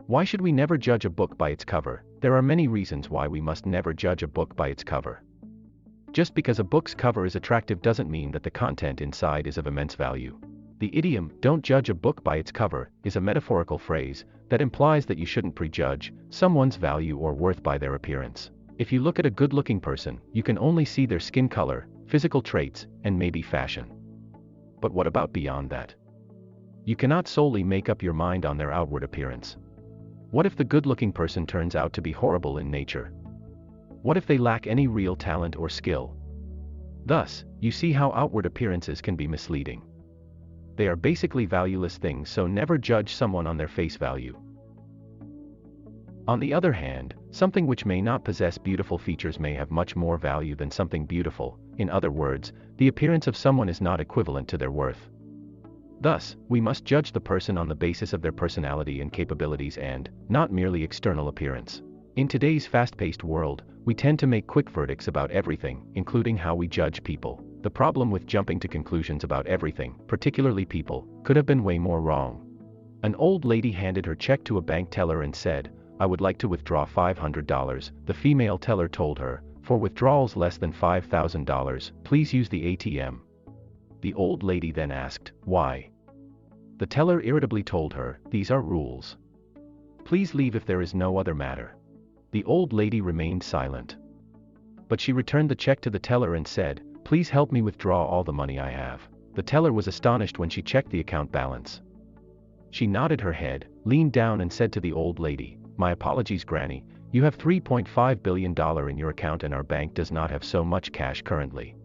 Why should we never judge a book by its cover? There are many reasons why we must never judge a book by its cover. Just because a book's cover is attractive doesn't mean that the content inside is of immense value. The idiom, "don't judge a book by its cover," is a metaphorical phrase that implies that you shouldn't prejudge someone's value or worth by their appearance. If you look at a good-looking person, you can only see their skin color, physical traits, and maybe fashion. But what about beyond that? You cannot solely make up your mind on their outward appearance. What if the good-looking person turns out to be horrible in nature? What if they lack any real talent or skill? Thus, you see how outward appearances can be misleading. They are basically valueless things, so never judge someone on their face value. On the other hand, something which may not possess beautiful features may have much more value than something beautiful. In other words, the appearance of someone is not equivalent to their worth. Thus, we must judge the person on the basis of their personality and capabilities and not merely external appearance. In today's fast-paced world, we tend to make quick verdicts about everything, including how we judge people. The problem with jumping to conclusions about everything, particularly people, could have been way more wrong. An old lady handed her check to a bank teller and said, "I would like to withdraw $500. The female teller told her, "For withdrawals less than $5,000, please use the ATM." The old lady then asked, "Why?" The teller irritably told her, "These are rules. Please leave if there is no other matter." The old lady remained silent. But she returned the check to the teller and said, "Please help me withdraw all the money I have." The teller was astonished when she checked the account balance. She nodded her head, leaned down and said to the old lady, "My apologies, Granny, you have $3.5 billion in your account and our bank does not have so much cash currently."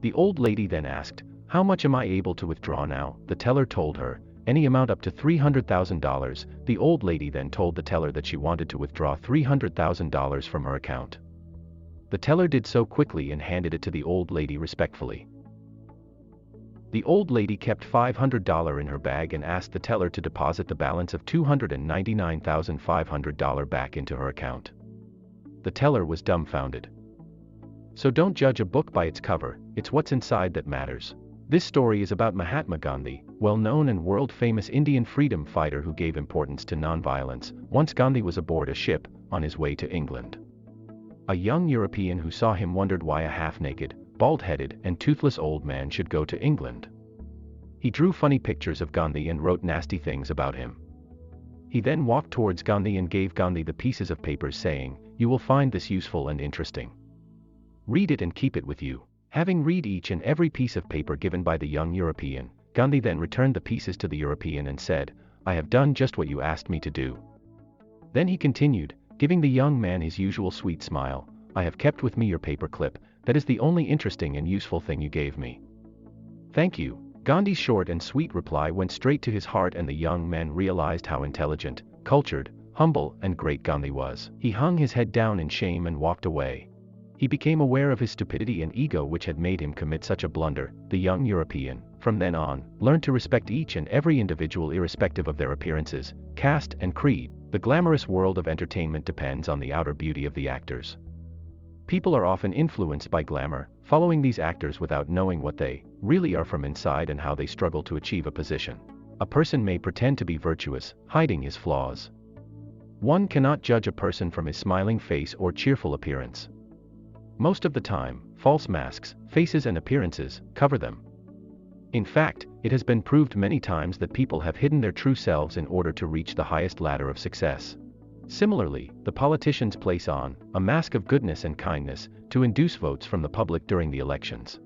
The old lady then asked, "How much am I able to withdraw now?" The teller told her, "Any amount up to $300,000. The old lady then told the teller that she wanted to withdraw $300,000 from her account. The teller did so quickly and handed it to the old lady respectfully. The old lady kept $500 in her bag and asked the teller to deposit the balance of $299,500 back into her account. The teller was dumbfounded. So don't judge a book by its cover, it's what's inside that matters. This story is about Mahatma Gandhi, well-known and world-famous Indian freedom fighter who gave importance to nonviolence. Once Gandhi was aboard a ship, on his way to England. A young European who saw him wondered why a half-naked, bald-headed and toothless old man should go to England. He drew funny pictures of Gandhi and wrote nasty things about him. He then walked towards Gandhi and gave Gandhi the pieces of papers saying, "You will find this useful and interesting. Read it and keep it with you." Having read each and every piece of paper given by the young European, Gandhi then returned the pieces to the European and said, "I have done just what you asked me to do." Then he continued, giving the young man his usual sweet smile, "I have kept with me your paper clip, that is the only interesting and useful thing you gave me." "Thank you." Gandhi's short and sweet reply went straight to his heart and the young man realized how intelligent, cultured, humble and great Gandhi was. He hung his head down in shame and walked away. He became aware of his stupidity and ego which had made him commit such a blunder. The young European, from then on, learned to respect each and every individual irrespective of their appearances, caste and creed. The glamorous world of entertainment depends on the outer beauty of the actors. People are often influenced by glamour, following these actors without knowing what they really are from inside and how they struggle to achieve a position. A person may pretend to be virtuous, hiding his flaws. One cannot judge a person from his smiling face or cheerful appearance. Most of the time, false masks, faces and appearances cover them. In fact, it has been proved many times that people have hidden their true selves in order to reach the highest ladder of success. Similarly, the politicians place on a mask of goodness and kindness to induce votes from the public during the elections.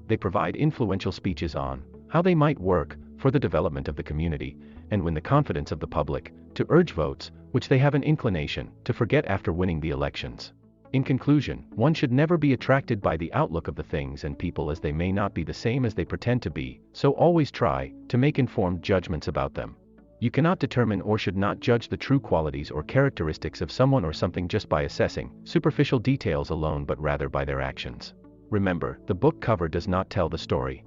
They provide influential speeches on how they might work for the development of the community and win the confidence of the public to urge votes, which they have an inclination to forget after winning the elections. In conclusion, one should never be attracted by the outlook of the things and people as they may not be the same as they pretend to be, so always try to make informed judgments about them. You cannot determine or should not judge the true qualities or characteristics of someone or something just by assessing superficial details alone but rather by their actions. Remember, the book cover does not tell the story.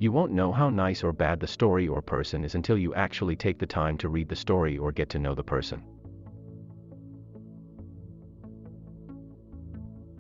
You won't know how nice or bad the story or person is until you actually take the time to read the story or get to know the person.